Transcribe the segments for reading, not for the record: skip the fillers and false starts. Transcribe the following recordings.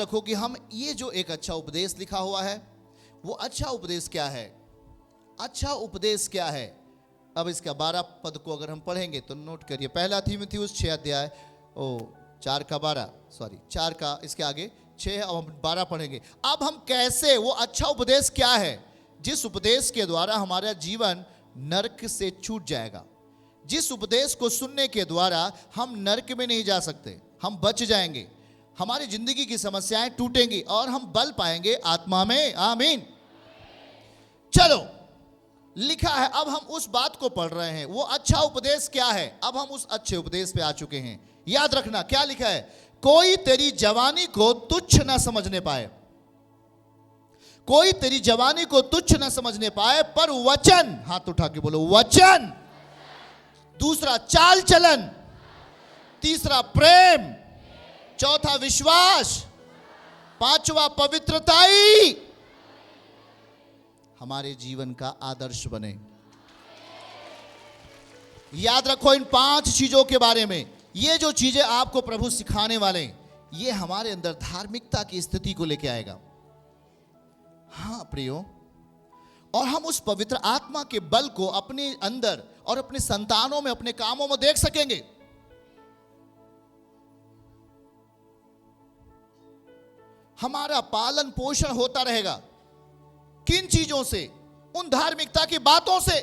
रखो कि हम ये जो एक अच्छा उपदेश लिखा हुआ है, वो अच्छा उपदेश क्या है? अच्छा उपदेश क्या है? अब इसका 12 पद को अगर हम पढ़ेंगे तो नोट करिए, पहला तीमुथियुस 6 अध्याय 4 का 12, सॉरी 4 का इसके आगे 6, अब हम 12 पढ़ेंगे। अब हम कैसे, वो अच्छा उपदेश क्या है जिस उपदेश के द्वारा हमारा जीवन नरक से छूट जाएगा, जिस उपदेश को सुनने के द्वारा हम नरक में नहीं जा सकते, हम बच जाएंगे, हमारी जिंदगी की समस्याएं टूटेंगी और हम बल पाएंगे आत्मा में। आमीन। चलो, लिखा है, अब हम उस बात को पढ़ रहे हैं, वो अच्छा उपदेश क्या है। अब हम उस अच्छे उपदेश पे आ चुके हैं। याद रखना क्या लिखा है, कोई तेरी जवानी को तुच्छ ना समझने पाए, कोई तेरी जवानी को तुच्छ ना समझने पाए, पर वचन, हाथ उठा के बोलो वचन, दूसरा चाल चलन, तीसरा प्रेम, चौथा विश्वास, पांचवा पवित्रताई हमारे जीवन का आदर्श बने। याद रखो इन 5 चीजों के बारे में। ये जो चीजें आपको प्रभु सिखाने वाले हैं, ये हमारे अंदर धार्मिकता की स्थिति को लेके आएगा। हाँ प्रियो, और हम उस पवित्र आत्मा के बल को अपने अंदर और अपने संतानों में, अपने कामों में देख सकेंगे। हमारा पालन पोषण होता रहेगा किन चीजों से? उन धार्मिकता की बातों से।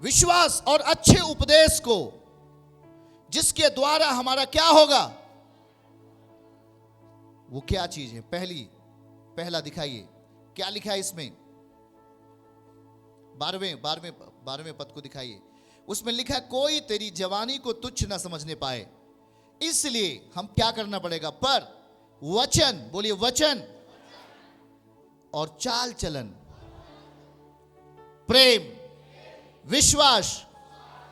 विश्वास और अच्छे उपदेश को, जिसके द्वारा हमारा क्या होगा, वो क्या चीज है? पहला दिखाइए क्या लिखा है इसमें, 12वें पद को दिखाइए। उसमें लिखा है, कोई तेरी जवानी को तुच्छ ना समझने पाए, इसलिए हम क्या करना पड़ेगा? पर वचन, बोलिए वचन, और चाल चलन, प्रेम, विश्वास,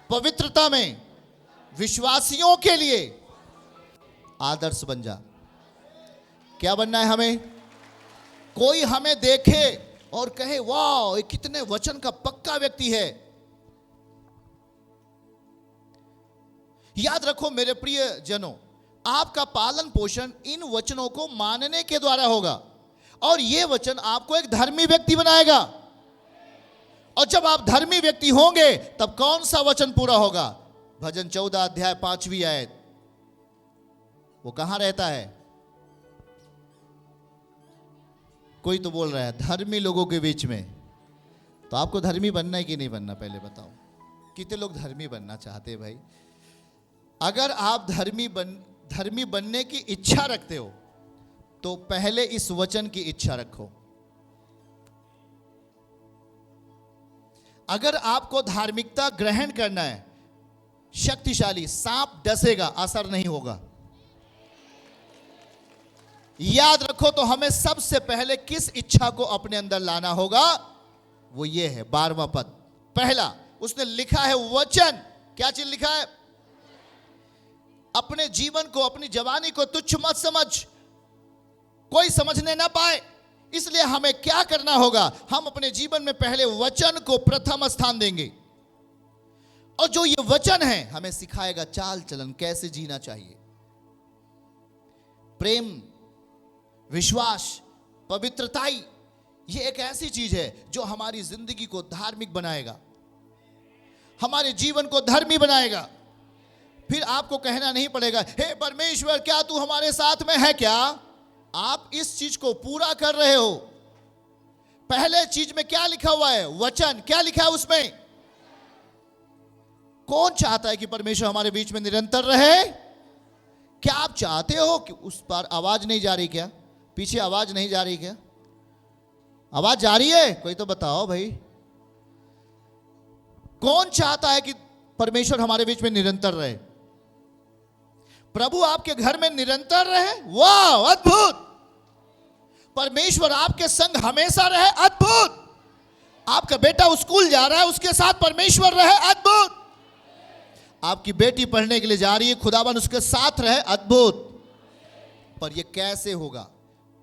पवित्रता में विश्वासियों के लिए आदर्श बन जा। क्या बनना है हमें? कोई हमें देखे और कहे वाह, ये कितने वचन का पक्का व्यक्ति है। याद रखो मेरे प्रिय जनों, आपका पालन पोषण इन वचनों को मानने के द्वारा होगा, और यह वचन आपको एक धर्मी व्यक्ति बनाएगा। और जब आप धर्मी व्यक्ति होंगे, तब कौन सा वचन पूरा होगा? भजन 14 अध्याय 5वीं आयत, वो कहां रहता है? कोई तो बोल रहा है धर्मी लोगों के बीच में। तो आपको धर्मी बनना है कि नहीं बनना, पहले बताओ। कितने लोग धर्मी बनना चाहते हैं भाई? अगर आप धर्मी बनने की इच्छा रखते हो, तो पहले इस वचन की इच्छा रखो। अगर आपको धार्मिकता ग्रहण करना है, शक्तिशाली सांप डसेगा, असर नहीं होगा। याद रखो, तो हमें सबसे पहले किस इच्छा को अपने अंदर लाना होगा? वो ये है 12वां पद। पहला उसने लिखा है वचन। क्या चीज लिखा है? अपने जीवन को, अपनी जवानी को तुच्छ मत समझ, कोई समझने ना पाए। इसलिए हमें क्या करना होगा? हम अपने जीवन में पहले वचन को प्रथम स्थान देंगे, और जो ये वचन है हमें सिखाएगा चाल चलन, कैसे जीना चाहिए। प्रेम, विश्वास, पवित्रताई, ये एक ऐसी चीज है जो हमारी जिंदगी को धार्मिक बनाएगा, हमारे जीवन को धर्मी बनाएगा। फिर आपको कहना नहीं पड़ेगा, हे परमेश्वर क्या तू हमारे साथ में है क्या? आप इस चीज को पूरा कर रहे हो। पहले चीज में क्या लिखा हुआ है? वचन। क्या लिखा है उसमें? कौन चाहता है कि परमेश्वर हमारे बीच में निरंतर रहे? क्या आप चाहते हो कि उस पर आवाज नहीं जा रही क्या? पीछे आवाज नहीं जा रही क्या? आवाज जा रही है? कोई तो बताओ भाई। कौन चाहता है कि परमेश्वर हमारे बीच में निरंतर रहे? प्रभु आपके घर में निरंतर रहे? वाह, अद्भुत। परमेश्वर आपके संग हमेशा रहे? अद्भुत। आपका बेटा स्कूल जा रहा है, उसके साथ परमेश्वर रहे? अद्भुत। आपकी बेटी पढ़ने के लिए जा रही है, खुदावन उसके साथ रहे? अद्भुत। पर यह कैसे होगा?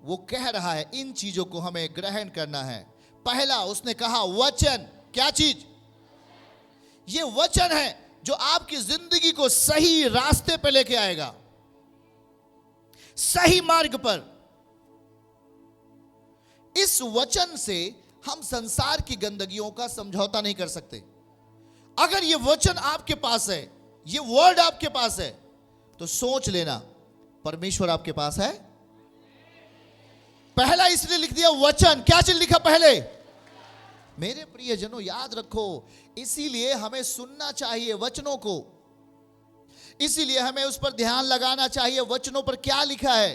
वो कह रहा है इन चीजों को हमें ग्रहण करना है। पहला उसने कहा वचन। क्या चीज? ये वचन है जो आपकी जिंदगी को सही रास्ते पर लेके आएगा, सही मार्ग पर। इस वचन से हम संसार की गंदगियों का समझौता नहीं कर सकते। अगर ये वचन आपके पास है, ये वर्ड आपके पास है, तो सोच लेना परमेश्वर आपके पास है। पहला इसलिए लिख दिया वचन, क्या चीज लिखा पहले? मेरे प्रियजनों याद रखो, इसीलिए हमें सुनना चाहिए वचनों को, इसीलिए हमें उस पर ध्यान लगाना चाहिए वचनों पर क्या लिखा है।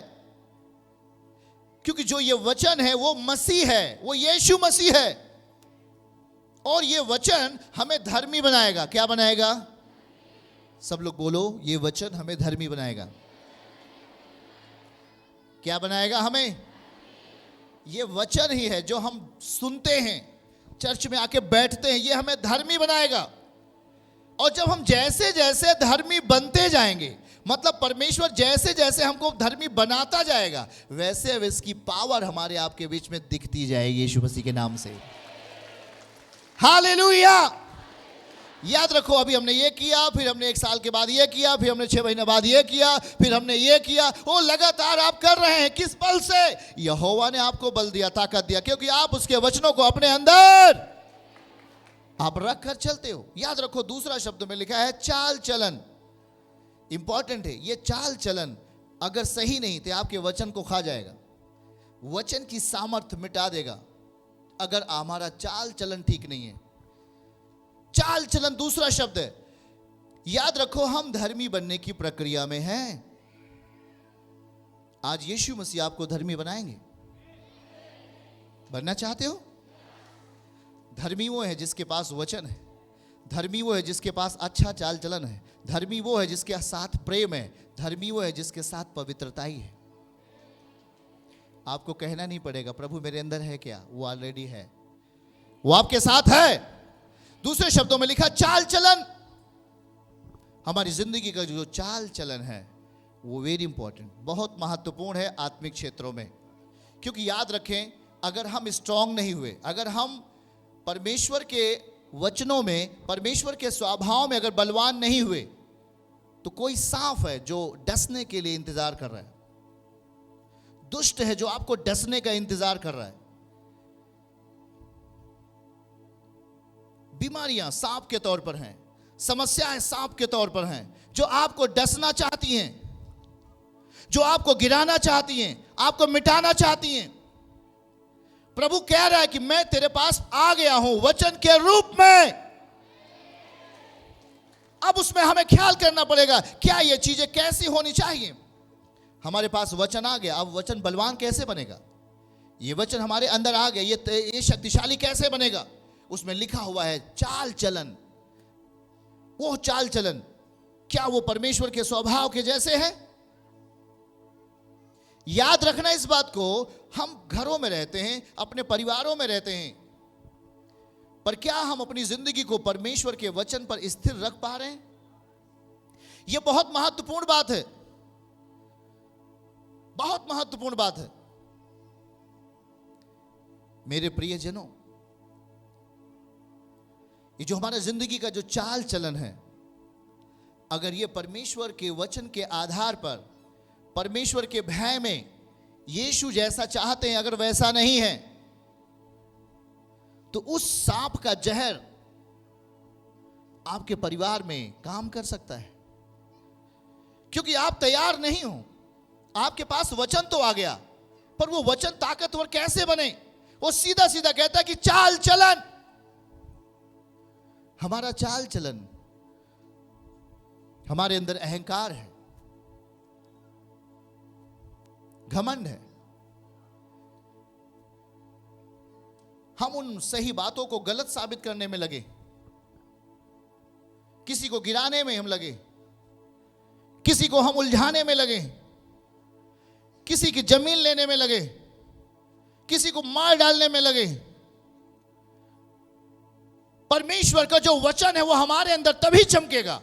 क्योंकि जो ये वचन है वो मसीह है, वो यीशु मसीह है, और ये वचन हमें धर्मी बनाएगा। क्या बनाएगा? सब लोग बोलो, ये वचन हमें धर्मी बनाएगा। क्या बनाएगा हमें? ये वचन ही है जो हम सुनते हैं, चर्च में आके बैठते हैं, ये हमें धर्मी बनाएगा। और जब हम जैसे जैसे धर्मी बनते जाएंगे, मतलब परमेश्वर जैसे जैसे हमको धर्मी बनाता जाएगा, वैसे वैसे इसकी पावर हमारे आपके बीच में दिखती जाएगी यीशु मसीह के नाम से। हालेलुया। याद रखो, अभी हमने ये किया, फिर हमने 1 साल के बाद ये किया, फिर हमने 6 महीने बाद ये किया, फिर हमने ये किया। वो लगातार आप कर रहे हैं। किस बल से? यहोवा ने आपको बल दिया, ताकत दिया, क्योंकि आप उसके वचनों को अपने अंदर आप रख कर चलते हो। याद रखो, दूसरा शब्द में लिखा है चाल चलन। इंपॉर्टेंट है ये चाल चलन। अगर सही नहीं तो आपके वचन को खा जाएगा, वचन की सामर्थ्य मिटा देगा, अगर हमारा चाल चलन ठीक नहीं है। चाल चलन दूसरा शब्द है। याद रखो, हम धर्मी बनने की प्रक्रिया में हैं। आज यीशु मसीह आपको धर्मी बनाएंगे। बनना चाहते हो? धर्मी वो है जिसके पास वचन है, धर्मी वो है जिसके पास अच्छा चाल चलन है, धर्मी वो है जिसके साथ प्रेम है, धर्मी वो है जिसके साथ पवित्रता ही है। आपको कहना नहीं पड़ेगा प्रभु मेरे अंदर है क्या, वो ऑलरेडी है, वो आपके साथ है। दूसरे शब्दों में लिखा चाल चलन। हमारी जिंदगी का जो चाल चलन है वो वेरी इंपॉर्टेंट, बहुत महत्वपूर्ण है आत्मिक क्षेत्रों में। क्योंकि याद रखें, अगर हम स्ट्रांग नहीं हुए, अगर हम परमेश्वर के वचनों में, परमेश्वर के स्वभाव में अगर बलवान नहीं हुए, तो कोई सांप है जो डसने के लिए इंतजार कर रहा है, दुष्ट है जो आपको डसने का इंतजार कर रहा है। बीमारियां सांप के तौर पर हैं, समस्याएं सांप के तौर पर हैं, जो आपको डसना चाहती हैं, जो आपको गिराना चाहती हैं, आपको मिटाना चाहती हैं। प्रभु कह रहा है कि मैं तेरे पास आ गया हूं वचन के रूप में। अब उसमें हमें ख्याल करना पड़ेगा, क्या ये चीजें कैसी होनी चाहिए। हमारे पास वचन आ गया, अब वचन बलवान कैसे बनेगा? ये वचन हमारे अंदर आ गया, ये शक्तिशाली कैसे बनेगा? उसमें लिखा हुआ है चाल चलन। वो चाल चलन क्या वो परमेश्वर के स्वभाव के जैसे है? याद रखना इस बात को, हम घरों में रहते हैं, अपने परिवारों में रहते हैं, पर क्या हम अपनी जिंदगी को परमेश्वर के वचन पर स्थिर रख पा रहे हैं? यह बहुत महत्वपूर्ण बात है, बहुत महत्वपूर्ण बात है मेरे प्रियजनों। ये जो हमारा जिंदगी का जो चाल चलन है, अगर ये परमेश्वर के वचन के आधार पर, परमेश्वर के भय में यीशु जैसा चाहते हैं, अगर वैसा नहीं है, तो उस सांप का जहर आपके परिवार में काम कर सकता है। क्योंकि आप तैयार नहीं हो। आपके पास वचन तो आ गया, पर वो वचन ताकतवर कैसे बने? वो सीधा सीधा कहता है कि चाल चलन। हमारा चाल चलन, हमारे अंदर अहंकार है, घमंड है। हम उन सही बातों को गलत साबित करने में लगे, किसी को गिराने में हम लगे, किसी को हम उलझाने में लगे, किसी की जमीन लेने में लगे, किसी को मार डालने में लगे। परमेश्वर का जो वचन है वो हमारे अंदर तभी चमकेगा,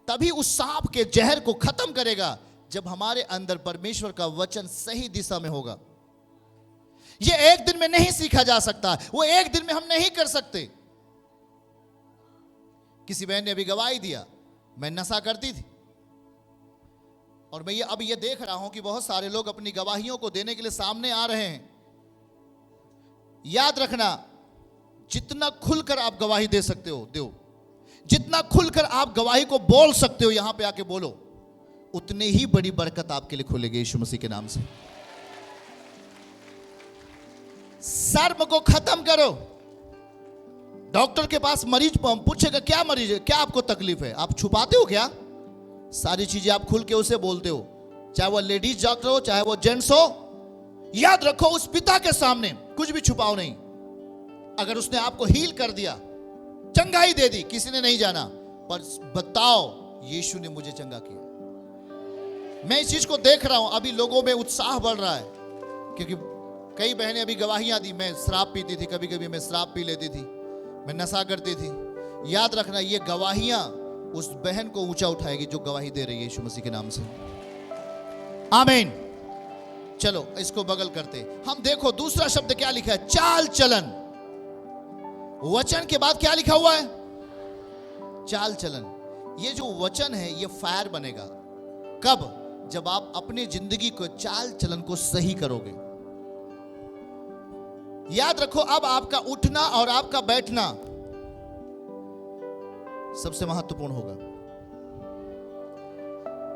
तभी उस सांप के जहर को खत्म करेगा, जब हमारे अंदर परमेश्वर का वचन सही दिशा में होगा। ये एक दिन में नहीं सीखा जा सकता, वो एक दिन में हम नहीं कर सकते। किसी बहन ने अभी गवाही दिया मैं नशा करती थी। और मैं अब ये देख रहा हूं कि बहुत सारे लोग अपनी गवाहियों को देने के लिए सामने आ रहे हैं। याद रखना, जितना खुलकर आप गवाही दे सकते हो दो, जितना खुलकर आप गवाही को बोल सकते हो, यहां पे आके बोलो, उतनी ही बड़ी बरकत आपके लिए खुलेगी यीशु मसीह के नाम से। शर्म को खत्म करो। डॉक्टर के पास मरीज पूछेगा क्या मरीज है, क्या आपको तकलीफ है, आप छुपाते हो क्या? सारी चीजें आप खुल के उसे बोलते हो, चाहे वो लेडीज डॉक्टर हो चाहे वो जेंट्स हो। याद रखो, उस पिता के सामने कुछ भी छुपाओ नहीं। अगर उसने आपको हील कर दिया, चंगाई दे दी, किसी ने नहीं जाना, पर बताओ यीशु ने मुझे चंगा किया। मैं इस चीज को देख रहा हूं, अभी लोगों में उत्साह बढ़ रहा है, क्योंकि कई बहनें अभी गवाहियां दी, मैं शराब पीती थी, कभी कभी मैं शराब पी लेती थी, मैं नशा करती थी। याद रखना, ये गवाहियां उस बहन को ऊंचा उठाएगी जो गवाही दे रही है यीशु मसीह के नाम से। आमीन। चलो इसको बगल करते हम। देखो दूसरा शब्द क्या लिखा है, चाल चलन। वचन के बाद क्या लिखा हुआ है, चाल चलन। ये जो वचन है ये फायर बनेगा कब? जब आप अपनी जिंदगी को, चाल चलन को सही करोगे। याद रखो, अब आपका उठना और आपका बैठना सबसे महत्वपूर्ण होगा।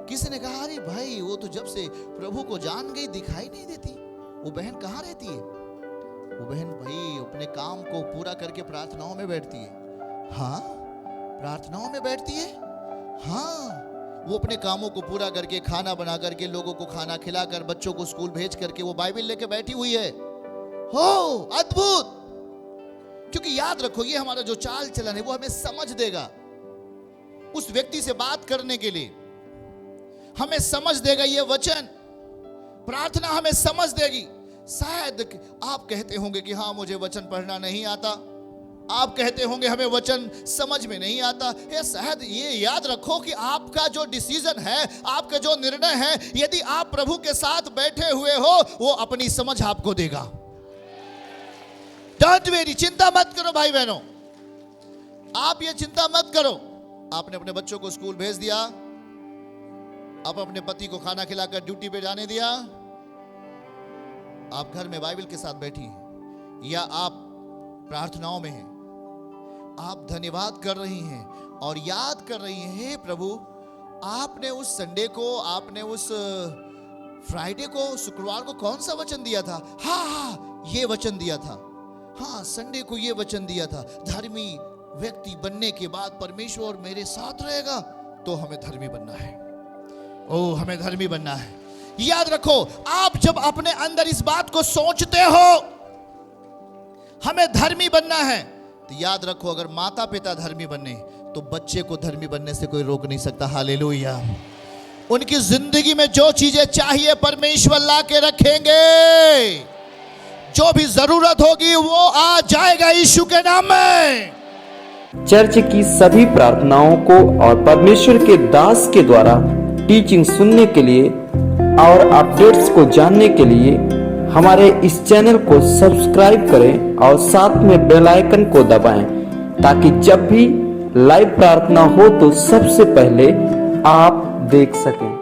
किसी ने कहा, अरे भाई वो तो जब से प्रभु को जान गई दिखाई नहीं देती, वो बहन कहां रहती है? वो बहन भाई अपने काम को पूरा करके प्रार्थनाओं में बैठती है। हाँ, प्रार्थनाओं में बैठती है। हाँ, वो अपने कामों को पूरा करके, खाना बना करके, लोगों को खाना खिलाकर, बच्चों को स्कूल भेज करके वो बाइबल लेके बैठी हुई है। हो अद्भुत! क्योंकि याद रखो, ये हमारा जो चाल चलन है वो हमें समझ देगा। उस व्यक्ति से बात करने के लिए हमें समझ देगा ये वचन, प्रार्थना हमें समझ देगी। शायद आप कहते होंगे कि हाँ मुझे वचन पढ़ना नहीं आता, आप कहते होंगे हमें वचन समझ में नहीं आता। या शायद ये याद रखो कि आपका जो डिसीजन है, आपका जो निर्णय है, यदि आप प्रभु के साथ बैठे हुए हो, वो अपनी समझ आपको देगा। डोंट वेरी, चिंता मत करो भाई बहनों, आप ये चिंता मत करो। आपने अपने बच्चों को स्कूल भेज दिया, आप अपने पति को खाना खिलाकर ड्यूटी पे जाने दिया, आप घर में बाइबल के साथ बैठी हैं, या आप प्रार्थनाओं में हैं, आप धन्यवाद कर रही हैं और याद कर रही हैं, हे प्रभु आपने उस संडे को, आपने उस फ्राइडे को, शुक्रवार को कौन सा वचन दिया था? हाँ, ये वचन दिया था। हाँ, संडे को ये वचन दिया था, धर्मी व्यक्ति बनने के बाद परमेश्वर मेरे साथ रहेगा। तो हमें धर्मी बनना है। ओ, हमें धर्मी बनना है। याद रखो, आप जब अपने अंदर इस बात को सोचते हो हमें धर्मी बनना है, तो याद रखो, अगर माता पिता धर्मी बने तो बच्चे को धर्मी बनने से कोई रोक नहीं सकता। हालेलुया। उनकी जिंदगी में जो चीजें चाहिए परमेश्वर ला के रखेंगे, जो भी जरूरत होगी वो आ जाएगा यीशु के नाम में। चर्च की सभी प्रार्थनाओं को और परमेश्वर के दास के द्वारा टीचिंग सुनने के लिए और अपडेट्स को जानने के लिए हमारे इस चैनल को सब्सक्राइब करें और साथ में बेल आइकन को दबाएं, ताकि जब भी लाइव प्रार्थना हो तो सबसे पहले आप देख सकें।